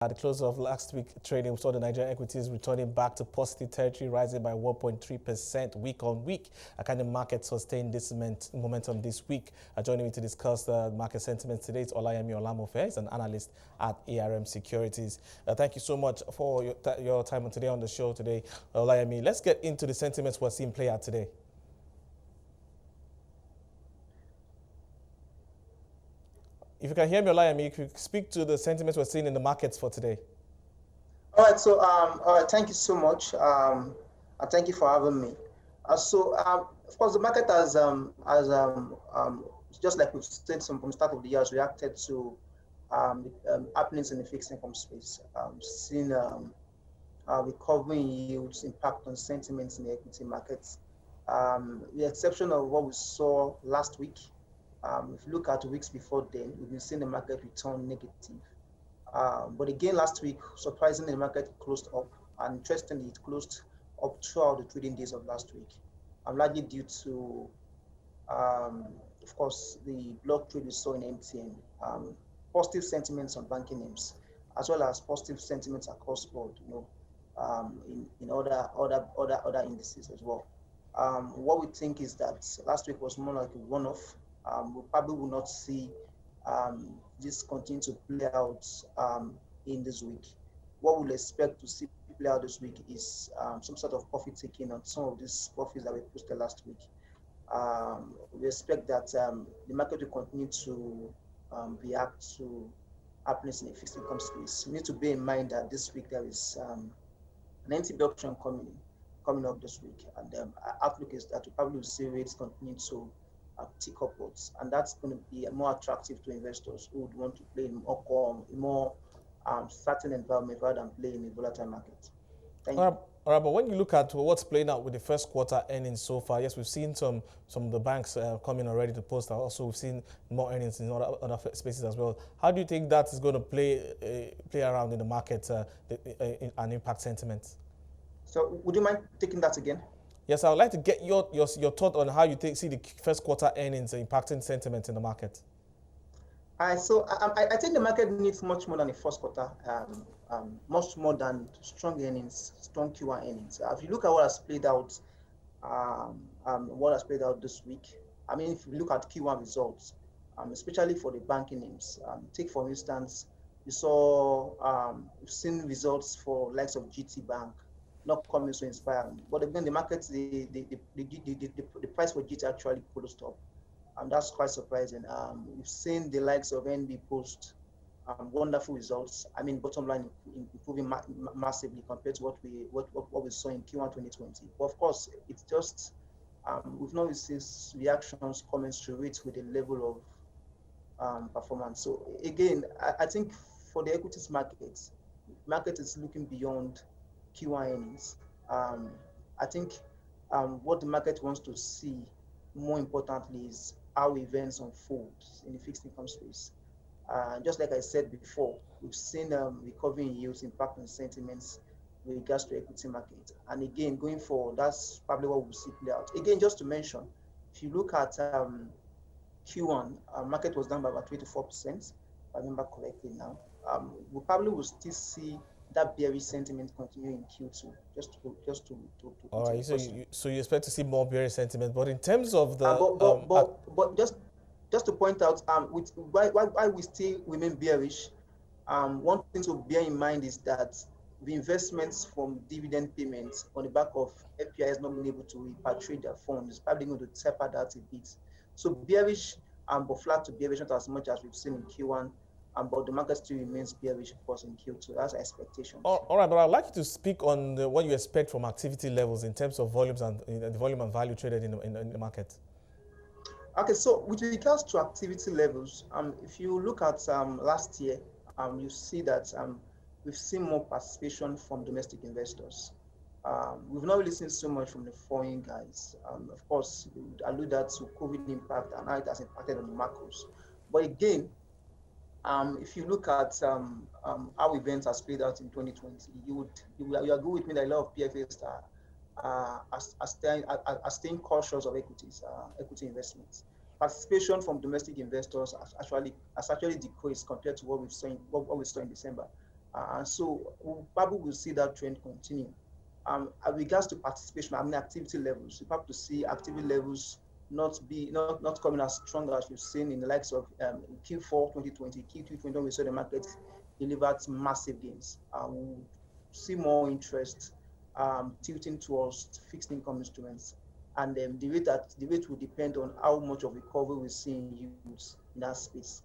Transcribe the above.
At the close of last week trading, we saw the Nigerian equities returning back to positive territory, rising by 1.3% week on week. Can the market sustain this momentum this week? Joining me to discuss the market sentiment today is Olayemi Olamofe. He's an analyst at ARM Securities. Thank you so much for your time today on the show today, Olayemi. Let's get into the sentiments we're seeing play out today. If you can hear me, Olayemi, you could speak to the sentiments we're seeing in the markets for today. All right, so thank you so much, and thank you for having me. Of course, the market has just like we've said from the start of the year, has reacted to happenings in the fixed income space, seeing recovering yields impact on sentiments in the equity markets. The exception of what we saw last week. If you look at weeks before then, we've been seeing the market return negative. But again, last week, surprisingly, the market closed up. And interestingly, it closed up throughout the trading days of last week. Largely due to, of course, the block trade we saw in MTN, positive sentiments on banking names, as well as positive sentiments across board, in other indices as well. What we think is that last week was more like a one-off. We probably will not see this continue to play out in this week. What we'll expect to see play out this week is some sort of profit taking on some of these profits that we posted last week. We expect that the market will continue to react to happenings in the fixed income space. We need to bear in mind that this week there is an NTB option coming up this week, and the outlook is that we probably will see rates continue to tick upwards, and that's going to be more attractive to investors who would want to play in a more certain environment rather than play in a volatile market. Thank you. All right, but when you look at what's playing out with the first quarter earnings so far, yes, we've seen some of the banks coming already to post. Also, we've seen more earnings in other spaces as well. How do you think that is going to play around in the market and impact sentiment? So, would you mind taking that again? Yes, I would like to get your thought on how you see the first quarter earnings impacting sentiment in the market. So I think the market needs much more than the first quarter, much more than strong earnings, strong Q1 earnings. If you look at what has played out, this week, I mean, if you look at Q1 results, especially for the banking names, take for instance, we've seen results for likes of GT Bank not coming so inspiring. But again, the market, the price for GT actually closed up. That's quite surprising. We've seen the likes of NB post wonderful results. I mean, bottom line improving massively compared to what we saw in Q1 2020. But of course, it's just we've not seen reactions commensurate with the level of performance. So again, I think for the equities market is looking beyond Q1 earnings. I think what the market wants to see more importantly is how events unfold in the fixed income space. Just like I said before, we've seen recovering yields impacting sentiments with regards to equity market. And again, going forward, that's probably what we'll see play out. Again, just to mention, if you look at Q1, market was down by about 3 to 4%, if I remember correctly now. We probably will still see that bearish sentiment continue in Q2. All right. So you expect to see more bearish sentiment, but in terms of the but just to point out, why we still remain bearish. One thing to bear in mind is that the investments from dividend payments on the back of FPIs not being able to repatriate their funds is probably going to taper that a bit. So bearish, but flat to bearish, not as much as we've seen in Q1. But the market still remains bearish, of course, in Q2. That's expectations. All right, but I'd like you to speak on what you expect from activity levels in terms of volumes and the volume and value traded in the market. Okay, so with regards to activity levels, if you look at last year, you see that we've seen more participation from domestic investors. We've not really seen so much from the foreign guys. Of course, we would allude that to COVID impact and how it has impacted on the macros. But again, if you look at how events has played out in 2020, you agree with me that a lot of PFAs are staying cautious of equity investments. Participation from domestic investors has actually decreased compared to what we saw in December. So we probably will see that trend continue. As regards to participation, I mean activity levels, we have to see activity levels not coming as strong as we've seen in the likes of Q4 2020, Q2 2020, we saw the market delivered massive gains. We'll see more interest tilting towards fixed income instruments, and the rate will depend on how much of recovery we see in yields in that space.